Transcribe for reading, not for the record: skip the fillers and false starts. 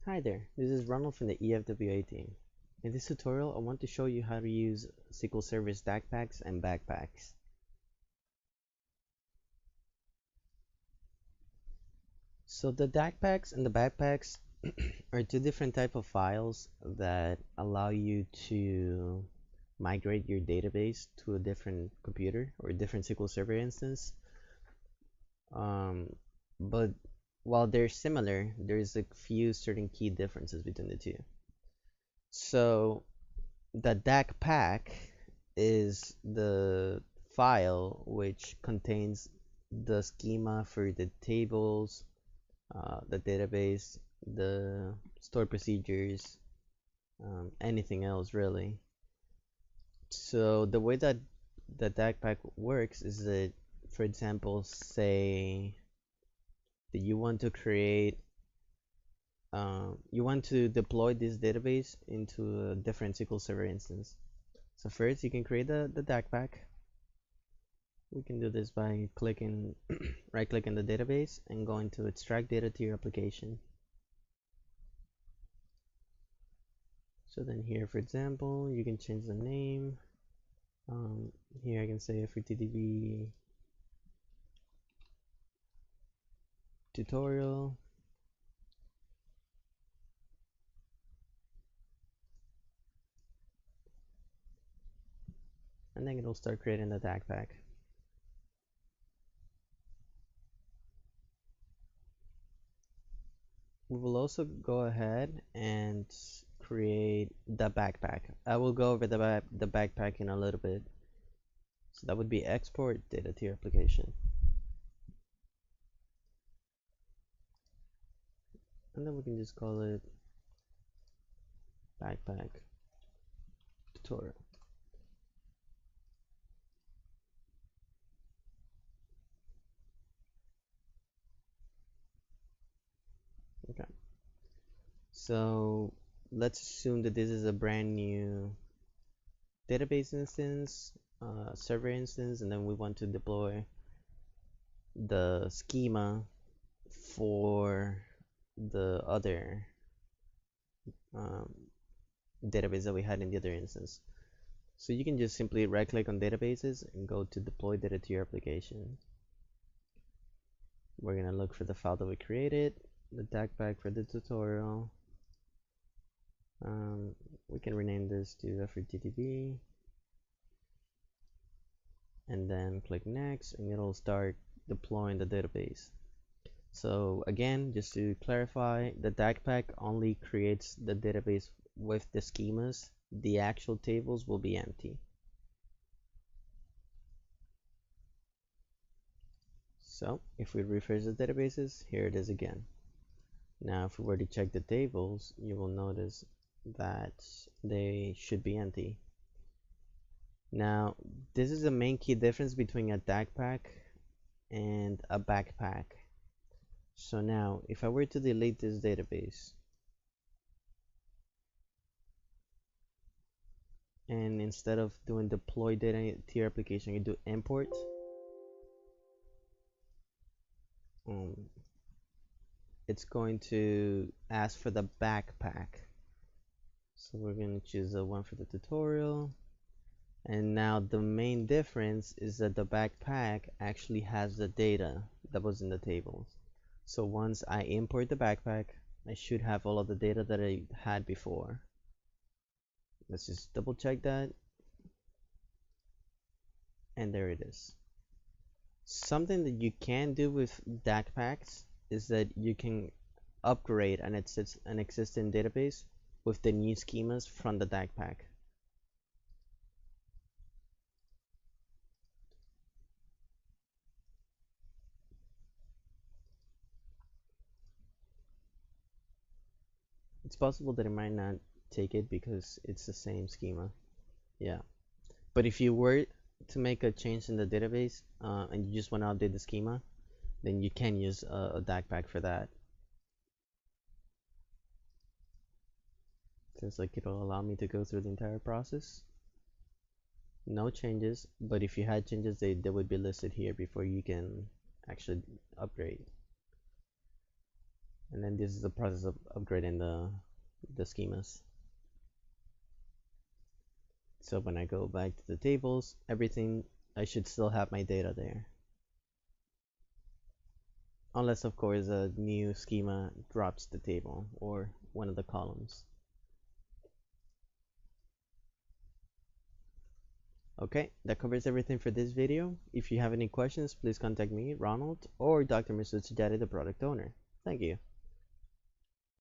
Hi there, this is Ronald from the EFWA team. In this tutorial, I want to show you how to use SQL Server's DACPACs and BACPACs. So the DACPACs and the BACPACs are two different type of files that allow you to migrate your database to a different computer or a different SQL Server instance. But while they're similar, there's a few certain key differences between the two. So the DACPAC is the file which contains the schema for the tables, the database, the stored procedures, anything else really. So the way that the DACPAC works is that, for example, say that you want to deploy this database into a different SQL Server instance. So first you can create the DACPAC. We can do this by clicking right click in the database and going to extract data to your application. So then here, for example, you can change the name. Here I can say FTDB tutorial. And then it'll start creating the DACPAC. We will also go ahead and create the BACPAC. I will go over the BACPAC in a little bit. So that would be export data to your application. And then we can just call it BACPAC tutorial. Okay. So let's assume that this is a brand new database instance, server instance, and then we want to deploy the schema for the other um, database that we had in the other instance. So you can just simply right click on databases and go to deploy data to your application. We're going to look for the file that we created, the DACPAC for the tutorial. We can rename this to FTDB and then click next and it'll start deploying the database. So again, just to clarify, the DACPAC only creates the database with the schemas. The actual tables will be empty. So if we refresh the databases, here it is again. Now if we were to check the tables, you will notice that they should be empty. Now this is the main key difference between a DACPAC and a BACPAC. So now if I were to delete this database and instead of doing deploy data to your application, you do import, it's going to ask for the BACPAC. So we're going to choose the one for the tutorial. And now the main difference is that the BACPAC actually has the data that was in the tables. So once I import the BACPAC, I should have all of the data that I had before. Let's just double check that. And there it is. Something that you can do with DACPACs is that you can upgrade an existing database with the new schemas from the DACPAC. It's possible that it might not take it because it's the same schema. Yeah. But if you were to make a change in the database and you just want to update the schema, then you can use a DACPAC for that. Seems like it'll allow me to go through the entire process. No changes, but if you had changes, they would be listed here before you can actually upgrade. And then this is the process of upgrading the schemas. So when I go back to the tables, everything, I should still have my data there. Unless, of course, a new schema drops the table or one of the columns. Okay, that covers everything for this video. If you have any questions, please contact me, Ronald, or Dr. Masood Sujati, the product owner. Thank you.